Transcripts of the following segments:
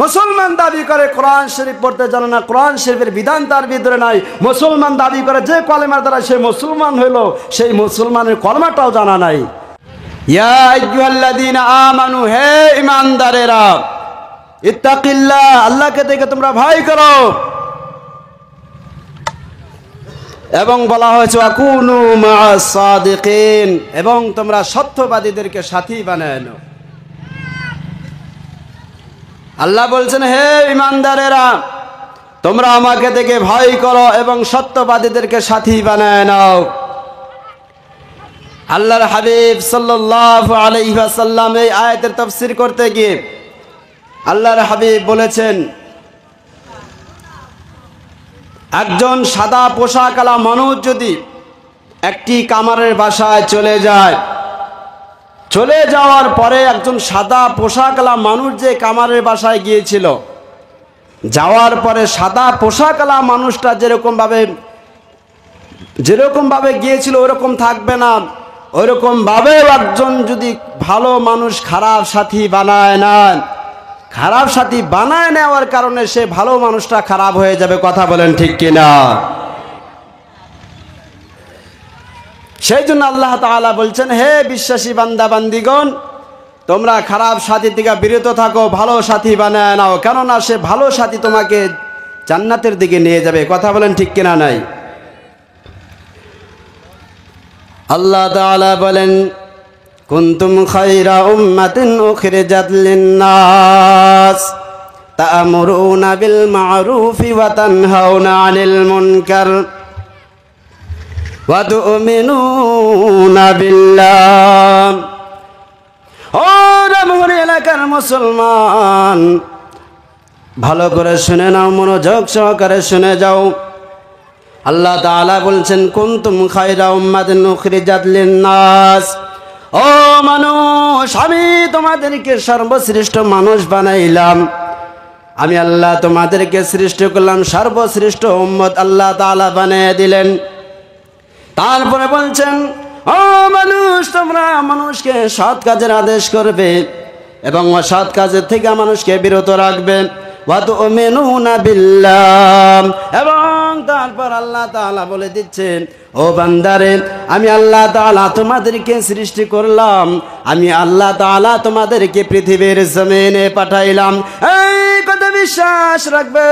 মুসলমান দাবি করে কোরআন শরীফ পড়তে জানে না, কোরআন শরীফের বিধান তার ভিতরে নাই। মুসলমান দাবি করে যে কলেমার দ্বারা সে মুসলমান হইল, সেই মুসলমানের কলমাটাও জানা নাই। ইয়া আইয়ুহাল্লাযীনা আমানু, হে ঈমানদারেরা, ইত্তাকিল্লাহ, আল্লাহকে দেখে তোমরা ভয় করো। এবং বলা হয়েছে ওয়াকুনু মা'আস সাদিকিন, এবং তোমরা সত্যবাদীদেরকে সাথী বানায় নাও। আল্লাহ বলছেন, হে ঈমানদারেরা, তোমরা আমাকে দেখে ভয় করো এবং সত্যবাদীদেরকে সাথী বানায় নাও। আল্লাহর হাবিব সাল্লাল্লাহু আলাইহি ওয়াসাল্লাম এই আয়াতের তাফসীর করতে গিয়ে আল্লাহর হাবিব বলেছেন, একজন সাদা পোশাকওয়ালা মানুষ যদি একটি কামারের বাসায় চলে যায়, চলে যাওয়ার পরে একজন সাদা পোশাকওয়ালা মানুষ যে কামারের বাসায় গিয়েছিল, যাওয়ার পরে সাদা পোশাকওয়ালা মানুষটা যেরকমভাবে গিয়েছিল ওরকম থাকবে না। ওইরকমভাবে একজন যদি ভালো মানুষ খারাপ সাথী বানায় না, খারাপ সাথী বানায় নেওয়ার কারণে সে ভালো মানুষটা খারাপ হয়ে যাবে। কথা বলেন ঠিক কিনা? সেই জন্য আল্লাহ তাআলা বলছেন, হে বিশ্বাসী বান্দা বান্দিগণ, তোমরা খারাপ সাথী থেকে বিরত থাকো, ভালো সাথী বানায় নাও, কেননা সে ভালো সাথী তোমাকে জান্নাতের দিকে নিয়ে যাবে। কথা বলেন ঠিক কিনা? নাই। আল্লাহ তাআলা বলেন, কুনতুম খায়রা উম্মাতিন উখরিজাত লিন-নাস তা'মুরুনা বিল মা'রুফি ওয়া তানহাউনা 'আনিল মুনকার ওয়া তু'মিনুনা বিল্লাহ। ও রামপুর এলাকার মুসলমান, ভালো করে শুনে নাও, মনোযোগ সহকারে শুনে যাও। আল্লাহ তাআলা বলছেন, কুনতুম খায়রা উম্মাতিন উখরিজাত লিন-নাস, ও মানুষ, আমি তোমাদেরকে সর্বশ্রেষ্ঠ মানুষ বানাইলাম। আমি আল্লাহ তোমাদেরকে সৃষ্টি করলাম, সর্বশ্রেষ্ঠ উম্মত আল্লাহ তাআলা বানিয়ে দিলেন। তারপরে বলছেন, ও মানুষ, তোমরা মানুষকে সৎ কাজের আদেশ করবে এবং অসৎ কাজের থেকে মানুষকে বিরত রাখবে। ওয়া তু'মিনুনা বিল্লাহ, এবং তারপর আল্লাহ তাআলা বলে দিচ্ছেন, ও বান্দারে, আমি আল্লাহ তাআলা তোমাদেরকে সৃষ্টি করলাম, আমি আল্লাহ তাআলা তোমাদেরকে পৃথিবীর জমিনে পাঠাইলাম। এই কথা বিশ্বাস রাখবে,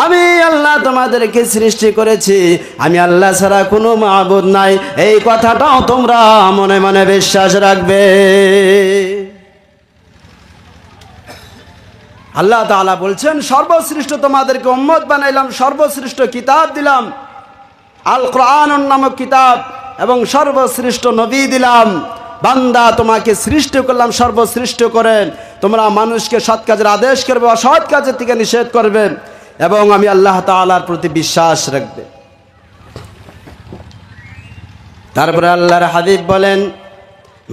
আমি আল্লাহ তোমাদেরকে সৃষ্টি করেছি, আমি আল্লাহ ছাড়া কোনো মাবুদ নাই, এই কথাটাও তোমরা মনে মনে বিশ্বাস রাখবে। আল্লাহ তাআলা বলছেন, সর্বশ্রেষ্ঠ তোমাদেরকে উম্মত বানাইলাম, সর্বশ্রেষ্ঠ কিতাব দিলাম, আল কোরআন নামক কিতাব, এবং সর্বশ্রেষ্ঠ নবী দিলাম। বান্দা, তোমাকে সৃষ্টি করলাম সর্বশ্রেষ্ঠ করে, তোমরা মানুষকে সৎ কাজের আদেশ করবে, অসৎ কাজের থেকে নিষেধ করবে, এবং আমি আল্লাহ তাআলার প্রতি বিশ্বাস রাখবে। তারপরে আল্লাহর হাবিব বলেন,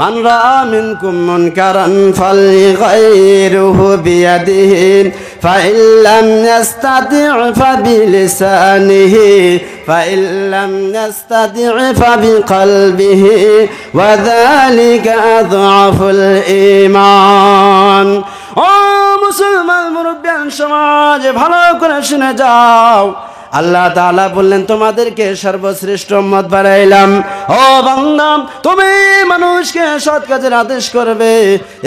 মান রাআ মিনকুম মুনকারান ফালইগাইরুহু বিয়াদিহি ফাইল্লাম ইস্তাতি' ফাবিলিসানিহি ফাইল্লাম ইস্তাতি' ফাবিকলবিহি ওয়া যালিকা আযআফুল ঈমান। ও মুসলমান মুরব্বিয়ান সমাজ, ভালো করে শুনে যাও। আল্লাহ তাআলা বললেন, তোমাদেরকে সর্বশ্রেষ্ঠ উম্মত বানাইলাম। ও বান্দা, তুমি মানুষকে সৎ কাজের আদেশ করবে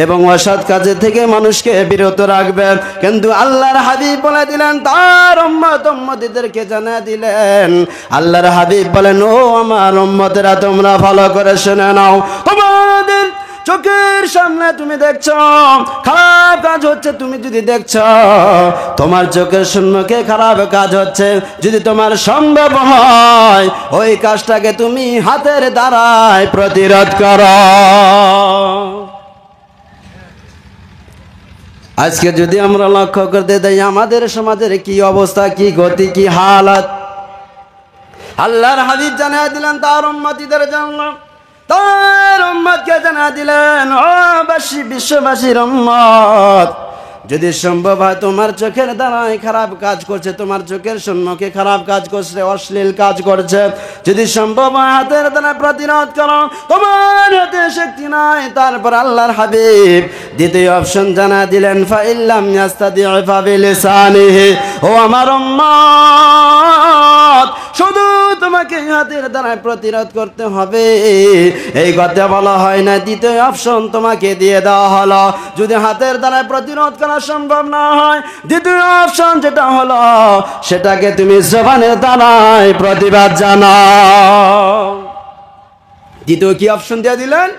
এবং অসৎ কাজের থেকে মানুষকে বিরত রাখবে। কিন্তু আল্লাহর হাবিব বলে দিলেন, তার উম্মতদেরকে জানিয়ে দিলেন, আল্লাহর হাবিব বলেন, ও আমার উম্মতেরা, তোমরা ভালো করে শুনে নাও। তোমাদের চোখের সামনে তুমি দেখছো খারাপ কাজ হচ্ছে, তুমি যদি দেখছো তোমার চোখের সম্মুখে খারাপ কাজ হচ্ছে, যদি তোমার সম্ভব হয় ওই কাজটাকে তুমি হাতের দ্বারায় প্রতিরোধ করো। আজকে যদি আমরা লক্ষ্য করতে যাই, আমাদের সমাজের কি অবস্থা, কি গতি, কি হালত। আল্লাহর হাবিব জানিয়ে দিলেন তার উম্মতীদের জন্য, তার উম্মতকে জানা দিলেন, ও বিশ্ববাসীর উম্মত, যদি সম্ভব হয় তোমার চোখের দ্বারাই খারাপ কাজ করছে, তোমার চোখের সম্মুখে খারাপ কাজ করছে, অশ্লীল কাজ করছে, যদি সম্ভব হয় হাতের দ্বারা প্রতিরোধ করো, তোমার হাতে শক্তি নাই। তারপর আল্লাহর হাবিব দ্বিতীয় অপশন জানা দিলেন, ফাইল্লাম ইয়াস্তাতি ফাবিলিসানিহি। ও আমার উম্মত, শুধু তোমাকে হাতের দ্বারা প্রতিরোধ করতে হবে এই কথা বলা হয় না, দ্বিতীয় অপশন তোমাকে দিয়ে দেওয়া হলো। যদি হাতের দ্বারা প্রতিরোধ করা সম্ভব না হয়, দ্বিতীয় অপশন যেটা হলো সেটাকে তুমি জবানের দ্বারাই প্রতিবাদ জানাও। দ্বিতীয় কি অপশন দিয়ে দিলেন?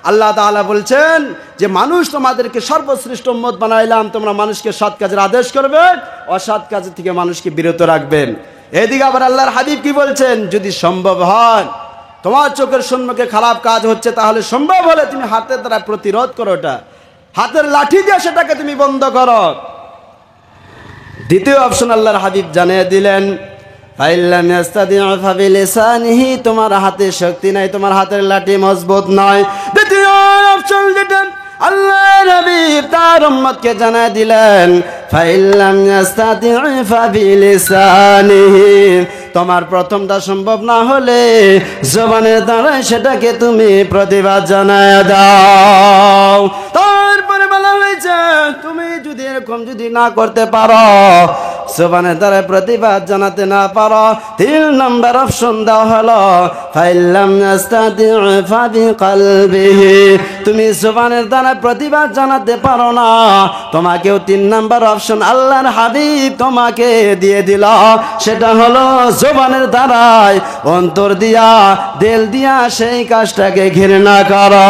আল্লাহ তাআলা বলছেন যে মানুষ তোমাদেরকে সর্বশ্রেষ্ঠ উম্মত বানাইলাম, তোমরা মানুষকে সৎ কাজের আদেশ করবে, অসৎ কাজ থেকে মানুষকে বিরত রাখবেন। এদিকে আবার আল্লাহর হাবিব কি বলছেন, যদি সম্ভব হয় তোমার চোখের সম্মুখে খারাপ কাজ হচ্ছে, তাহলে সম্ভব হলে তুমি হাতের দ্বারা প্রতিরোধ করো, ওটা হাতের লাঠি দিয়ে সেটাকে তুমি বন্ধ করো। দ্বিতীয় অপশন আল্লাহর হাবিব জানিয়ে দিলেন, ফাইল্লাম ইয়াস্তাতি ফাবিলিসানিহি, তোমার হাতে শক্তি নাই, তোমার হাতের লাঠি মজবুত নয়। দ্বিতীয় অপশন যেটা আল্লাহর হাবিব তার উম্মতকে জানিয়ে দিলেন, ফাইল্লাম ইয়াস্তাতি ফাবিলিসানিহি, তোমার প্রথমটা সম্ভব না হলে জবানের দ্বারাই সেটাকে তুমি প্রতিবাদ জানায় দাও। তারপরে বলা হয়েছে তুমি যদি এরকম যদি না করতে পারো, জবানের দ্বারা প্রতিবাদ জানাতে না পারো, 3 নম্বর অপশন দেওয়া হলো, ফাইল্লাম ইয়াস্তাতি ফাবিকলবিহি, তুমি জবানের দ্বারা প্রতিবাদ জানাতে পারো না, তোমাকেও 3 নম্বর অপশন আল্লাহর হাবিব তোমাকে দিয়ে দিল, সেটা হলো জবানের দ্বারাই অন্তর দিয়া দিল দিয়া সেই কাজটাকে ঘৃণা করো।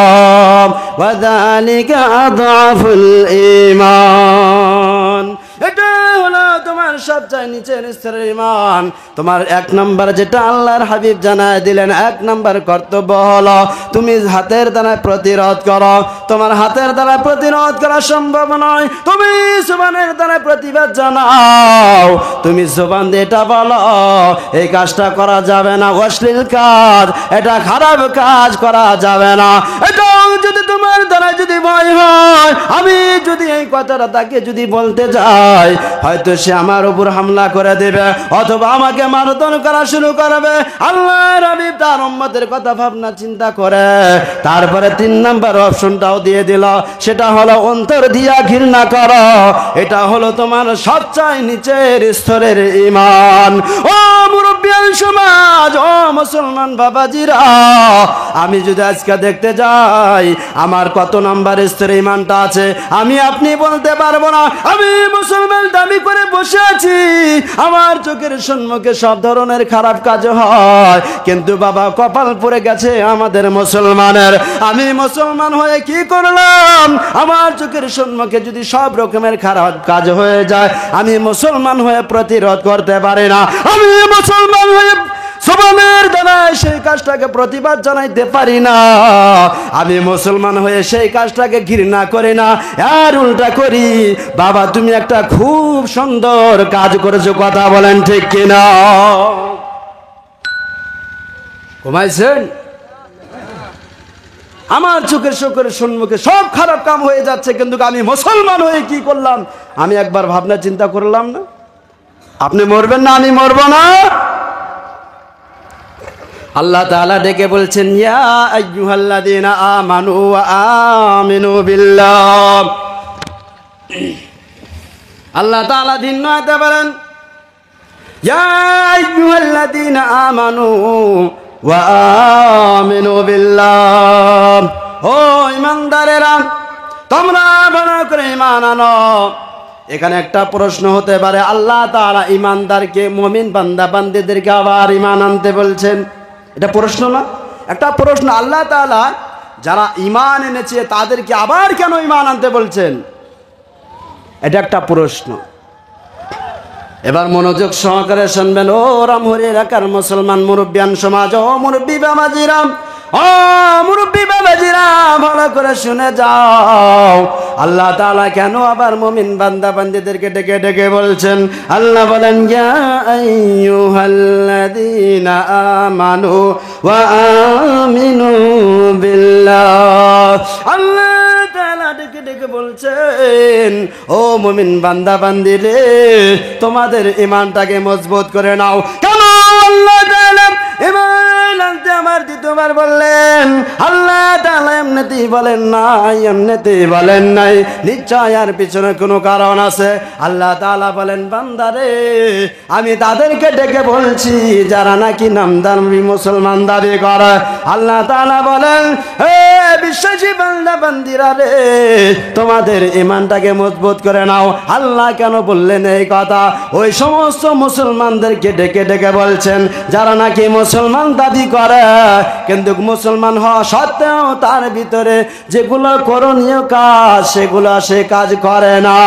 ওয়াযালিকা আযআফুল ঈমান, এটা হলো তোমার সবচেয়ে নিচের স্তরের ঈমান। তোমার 1 নম্বর যেটা আল্লাহর হাবিব জানায় দিলেন, 1 নম্বর কর্তব্য হলো তুমি হাতের দ্বারা প্রতিরোধ করো। তোমার হাতের দ্বারা প্রতিরোধ করা সম্ভব নয়, তুমি জবানের দ্বারা প্রতিবাদ জানাও। তুমি জবান দিয়ে এটা বলো এই কাজটা করা যাবে না, অশ্লীল কাজ, এটা খারাপ কাজ করা যাবে না। এটা যদি তোমার দ্বারা যদি ভয় হয়, আমি যদি এই কথাটা তাকে যদি বলতে যাই, হয়তো সে আমার উপর হামলা করে দেবে অথবা আমাকে মারধর করা শুরু করবে। আল্লাহর হাবিব তার উম্মতের কথা ভাবনা চিন্তা করে তারপরে 3 নম্বর অপশনটাও দিয়ে দিল, সেটা হলো অন্তর দিয়া ঘৃণা করো। এটা হলো তোমার সবচেয়ে নিচের স্তরের ঈমান। ও মুরব্বিয়ান সমাজ, ও মুসলমান বাবাজিরা, আমি যদি আজকে দেখতে যাই আমার কত নাম্বার স্তরে ঈমানটা আছে, আমি আপনি বলতে পারবো না। আমি মুসলমান দাবি করে বসে আছি, আমার চোখের সম্মুখে সব ধরনের খারাপ কাজ হয়, কিন্তু বাবা কপাল পড়ে গেছে আমাদের মুসলমানের। আমি মুসলমান হয়ে কি করলাম? আমার চোখের সম্মুখে যদি সব রকমের খারাপ কাজ হয়ে যায়, আমি মুসলমান হয়ে প্রতিরোধ করতে পারি না। আমি মুসলমান হয়ে জবানের দ্বারা সেই কাজটাকে প্রতিবাদ জানাইতে পারি না। আমি মুসলমান হয়ে সেই কাজটাকে ঘৃণা করি না, আর উল্টা করি। বাবা তুমি একটা খুব সুন্দর কাজ করেছো, কথা বলেন ঠিক কিনা? ঘুমাইছেন? আমার চোখের সম্মুখে সব খারাপ কাম হয়ে যাচ্ছে, কিন্তু আমি মুসলমান হয়ে কি করলাম? আমি একবার ভাবনা চিন্তা করলাম না? আপনি মরবেন না, আমি মরবো না? আল্লাহ তাআলা ডেকে বলছেন, ইয়া আইয়ুহাল্লাযীনা আমানু ওয়া আমিনু বিল্লাহ। আল্লাহ তাআলা ভিন্ন আয়াতে বলেন, ইয়া আইয়ুহাল্লাযীনা আমানু ওয়া আমিনু বিল্লাহ। ও ঈমানদারেরা, তোমরা ভালো করে ঈমান আনো। এখানে একটা প্রশ্ন হতে পারে, আল্লাহ তাআলা ঈমানদারকে, মুমিন বান্দা বান্দীদেরকে আবার ঈমান আনতে বলছেন, এটা প্রশ্ন না? একটা প্রশ্ন, আল্লাহ তাআলা যারা ঈমান এনেছে তাদেরকে আবার কেন ঈমান আনতে বলছেন? এটা একটা প্রশ্ন। এবার মনোযোগ সহকারে শুনবেন। ও রামহরি এলাকার মুসলমান মুরব্বিয়ান সমাজ, ও মুরব্বি বাবাজিরা, ও মুরব্বি বাবাজিরা, ভালো করে শুনে যাও। আল্লাহ তাআলা কেন আবার মুমিন বান্দা বান্দীদেরকে ডেকে ডেকে বলছেন? আল্লাহ বলেন, ইয়া আইয়ুহাল্লাযীনা আমানু ওয়া আমিনু বিল্লাহ। আল্লাহ তাআলা ডেকে ডেকে ডেকে বলছেন, ও মুমিন বান্দা বান্দি রে, তোমাদের ঈমানটাকে মজবুত করে নাও। কেন আল্লাহ তাআলা ঈমান আনতে আমার দ্বিতীয়বার বললেন? আল্লাহ তাআলা এমনিতেই বলেন নাই, এমনিতেই বলেন নাই, নিশ্চয় আর পিছনে কোনো কারণ আছে। আল্লাহ তাআলা বলেন, বান্দারে আমি তাদেরকে ডেকে বলছি যারা নাকি নামদারি মুসলমান দাবি করে। আল্লাহ তাআলা বলেন, হে বিশ্বাসী বান্দা বান্দিরা রে, তোমাদের ঈমানটাকে মজবুত করে নাও। আল্লাহ কেন বললেন এই কথা? ওই সমস্ত মুসলমানদেরকে ডেকে ডেকে বলছেন যারা নাকি মুসলমান দাবি করে, কিন্তু মুসলমান হওয়া সত্ত্বেও তার ভিতরে যেগুলো করণীয় কাজ সেগুলো সে কাজ করে না।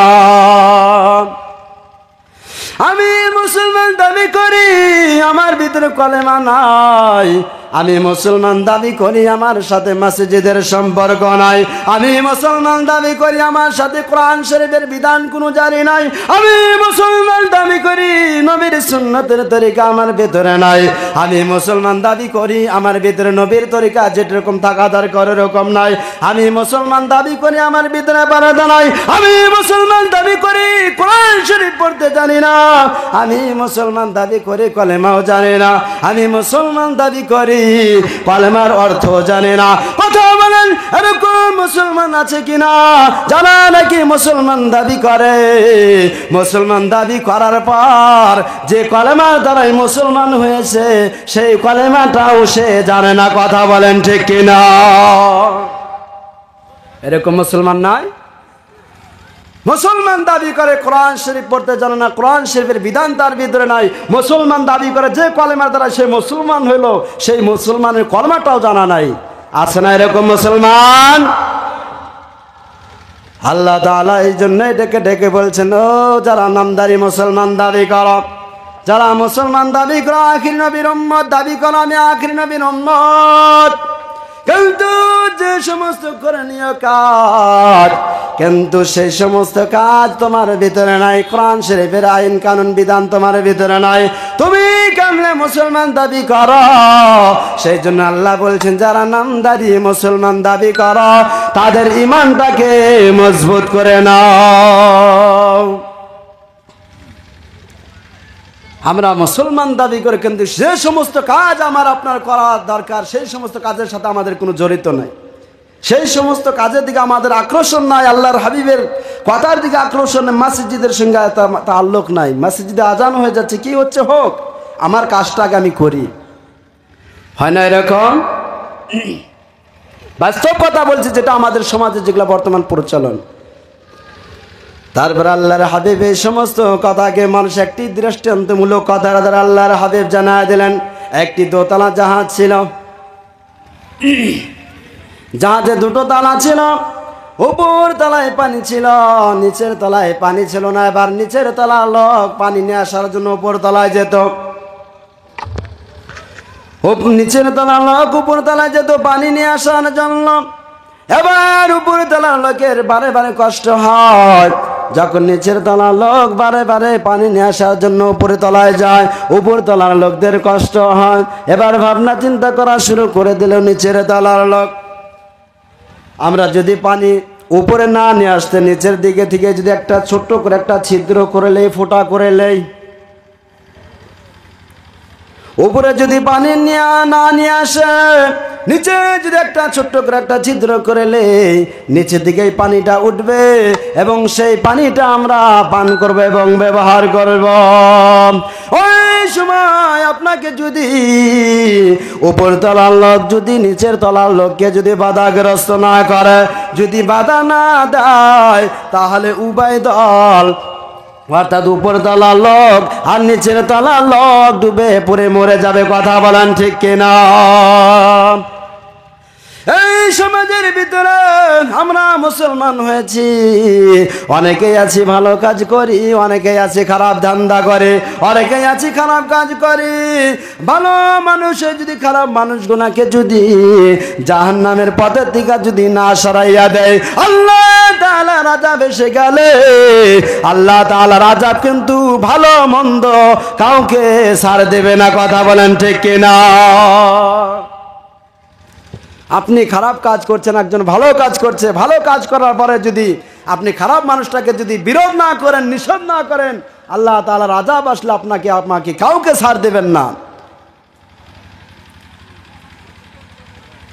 আমি মুসলমান দাবি করি, আমার ভিতরে কলেমা নাই। আমি মুসলমান দাবি করি, আমার সাথে মসজিদের সম্পর্ক নাই। আমি মুসলমান দাবি করি, আমার সাথে কোরআন শরীফের বিধান কোনো জারি নাই। আমি মুসলমান দাবি করি, নবীর সুন্নতের তরিকা আমার ভিতরে নাই। আমি মুসলমান দাবি করি, আমার ভিতরে নবীর তরিকা যেরকম থাকা দরকার এরকম নাই। আমি মুসলমান দাবি করি, আমার ভিতরে পরদা নাই। আমি মুসলমান দাবি করি, কোরআন শরীফ পড়তে জানি না। আমি মুসলমান দাবি করি, কলেমাও জানি না। আমি মুসলমান দাবি করি, কলেমার অর্থ জানে না। কথা বলেন, এরকম মুসলমান আছে কিনা যারা নাকি মুসলমান দাবি করে, মুসলমান দাবি করার পর যে কলেমার দ্বারাই মুসলমান হয়েছে সেই কলেমাটাও সে জানে না? কথা বলেন ঠিক কিনা? এরকম মুসলমান নাই? মুসলমান দাবি করে কোরআন শরীফ পড়তে জানে না, কোরআন শরীফের বিধান তার ভিতরে নাই। মুসলমান দাবি করে যে কলেমার দ্বারা সে মুসলমান হইল, সেই মুসলমানের কলেমাটাও জানা নাই। আছে না এরকম মুসলমান? আল্লাহ তাআলা এই জন্যই ডেকে ডেকে বলছেন, ও যারা নামদারি মুসলমান দাবি করো, যারা মুসলমান দাবি করো, আখির নবীর উম্মত দাবি করো, আমি আখির নবীর উম্মত, কিন্তু যে সমস্ত করণীয় কাজ, কিন্তু সেই সমস্ত কাজ তোমার ভিতরে নাই। কোরআন শরীফের আইন কানুন বিধান তোমার ভিতরে নাই। তুমি কেমনে মুসলমান দাবি করো? সেই জন্য আল্লাহ বলছেন, যারা নামদারি মুসলমান দাবি করো তাদের ঈমানটাকে মজবুত করে নাও। আমরা মুসলমান দাবি করে, কিন্তু যে সমস্ত কাজ আমার আপনার করা দরকার সেই সমস্ত কাজের সাথে আমাদের কোনো জড়িত নাই। সেই সমস্ত কাজের দিকে আমাদের আকর্ষণ নাই। আল্লাহর হাবিবের কথার দিকে আকর্ষণ নাই। মসজিদের সঙ্গে তাআল্লুক নাই। মসজিদে আজান হয়ে যাচ্ছে, কি হচ্ছে হোক, আমার কাজটাকে আমি করি। হয় না এরকম? বাস্তব কথা বলছি, যেটা আমাদের সমাজে যেগুলো বর্তমান প্রচলন। তারপর আল্লাহর হাবিব এই সমস্ত কথাকে মানুষ একটি দৃষ্টান্তমূলক কথার দ্বারা আল্লাহর হাবিব জানায় দিলেন। একটি দোতলা জাহাজ ছিল, জাহাজে দুটো তালা ছিল। উপর তলায় পানি ছিল, নিচের তলায় পানি ছিল না। এবার নিচের তলার লোক পানি নিয়ে আসার জন্য উপর তলায় যেত, নিচের তলার লোক উপর তলায় যেত পানি নিয়ে আসার জন্য। এবার উপর তলার লোকের বারে বারে কষ্ট হয়, যখন নিচের তলার লোক বারে বারে পানি নিয়ে আসার জন্য উপরে তলায় যায়, উপর তলার লোকদের কষ্ট হয়। এবার ভাবনা চিন্তা করা শুরু করে দিল নিচের তলার লোক, আমরা যদি পানি উপরে না নিয়ে আসতে নিচের দিকে থেকে যদি একটা ছোট্ট করে একটা ছিদ্র করে লেই, ফোঁটা করে লেই, উপরে যদি পানি না নিয়ে আসে, নিচে যদি একটা ছোট্ট করে একটা ছিদ্র করে লেই, নিচের দিকেই পানিটা উঠবে এবং সেই পানিটা আমরা পান করব এবং ব্যবহার করব। ওই সময় আপনাকে যদি উপর তলার লোক যদি নিচের তলার লোককে যদি বাধাগ্রস্ত না করে, যদি বাধা না দেয়, তাহলে উভয় দল অর্থাৎ উপর তলার লোক আর নিচের তলার লোক ডুবে পড়ে মরে যাবে। কথা বলেন ঠিক কিনা? এই সমাজের ভিতরে আমরা মুসলমান হয়েছি, অনেকেই আছি ভালো কাজ করি, অনেকেই আছে খারাপ ধান্দা করে, অনেকেই আছি খারাপ কাজ করি। ভালো মানুষে যদি খারাপ মানুষগুলোকে যদি জাহান্নামের পথের দিকে যদি না সরাইয়া দেয়, আল্লাহ তাআলার আযাব এসে গেলে আল্লাহ তাআলার আযাব কিন্তু ভালো মন্দ কাউকে ছাড় দেবে না। কথা বলেন ঠিক কিনা? আপনি খারাপ কাজ করছেন, একজন ভালো কাজ করছে, ভালো কাজ করার পরে যদি আপনি খারাপ মানুষটাকে যদি বিরোধ না করেন, নিষেধ না করেন, আল্লাহ তাআলার আযাব আসলে আপনাকে কাউকে ছাড় দেবেন না।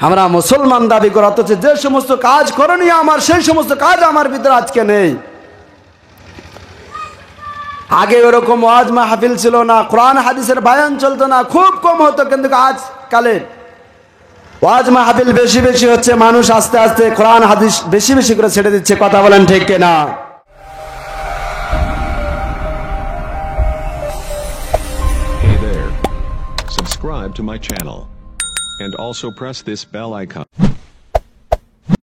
আমরা মুসলমান দাবি করি, অথচ যে সমস্ত কাজ করণীয় আমার, সেই সমস্ত কাজ আমার ভিতরে আজকে নেই। আগে ওরকম ওয়াজ মাহফিল ছিল না, কোরআন হাদিসের বায়ান চলতো না, খুব কম হতো, কিন্তু আজকালে ওয়াজ মাহফিল বেশি বেশি হচ্ছে, মানুষ আস্তে আস্তে কোরআন হাদিস বেশি বেশি করে ছেড়ে দিচ্ছে। কথা বলেন ঠিক কিনা? Hey there. Subscribe to my channel. And also press this bell icon.